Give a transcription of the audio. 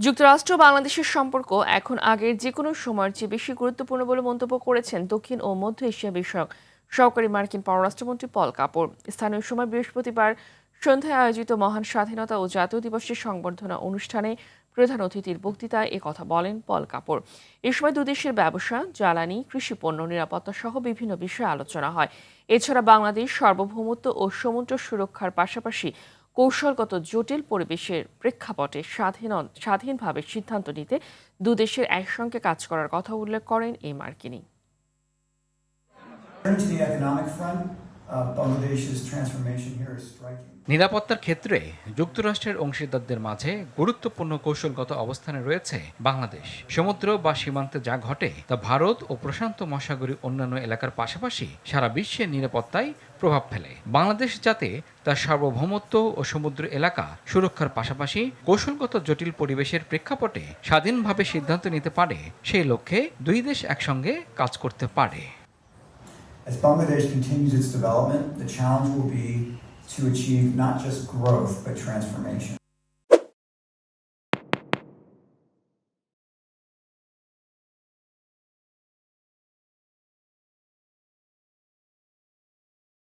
যুক্তরাষ্ট্র বাংলাদেশের সম্পর্ক এখন আগের যেকোনো সময়ের চেয়ে বেশি গুরুত্বপূর্ণ বলে মন্তব্য করেছেন দক্ষিণ ও মধ্য এশিয়া বিষয়ক সহকারী মার্কিন পররাষ্ট্রমন্ত্রী পল কাপড়। স্থানীয় সময় বৃহস্পতিবার সন্ধ্যায় আয়োজিত মহান স্বাধীনতা ও জাতীয় দিবসের সংবর্ধনা অনুষ্ঠানে প্রধান অতিথির বক্তৃতায় কথা বলেন পল কাপড়। এ সময় দুদেশের ব্যবসা, জ্বালানি, কৃষিপণ্য, নিরাপত্তা সহ বিভিন্ন বিষয়ে আলোচনা হয়। এছাড়া বাংলাদেশ সার্বভৌমত্ব ও সমুদ্র সুরক্ষার পাশাপাশি কৌশলগত জটিল পরিবেশের প্রেক্ষাপটে স্বাধীনভাবে সিদ্ধান্ত নিতে দুদেশের একসঙ্গে কাজ করার কথা উল্লেখ করেন এই মার্কিনী। নিরাপত্তার ক্ষেত্রে যুক্তরাষ্ট্রের অংশীদারদের মাঝে গুরুত্বপূর্ণ কৌশলগত অবস্থানে রয়েছে বাংলাদেশ। সমুদ্র বা সীমান্তে যা ঘটে তা ভারত ও প্রশান্ত মহাসাগরীয় অন্যান্য এলাকার পাশাপাশি সারা বিশ্বের নিরাপত্তায় প্রভাব ফেলে। বাংলাদেশ যাতে তার সার্বভৌমত্ব ও সমুদ্র এলাকা সুরক্ষার পাশাপাশি কৌশলগত জটিল পরিবেশের প্রেক্ষাপটে স্বাধীনভাবে সিদ্ধান্ত নিতে পারে, সেই লক্ষ্যে দুই দেশ একসঙ্গে কাজ করতে পারে। As Bangladesh continues its development, the challenge will be to achieve not just growth, but transformation.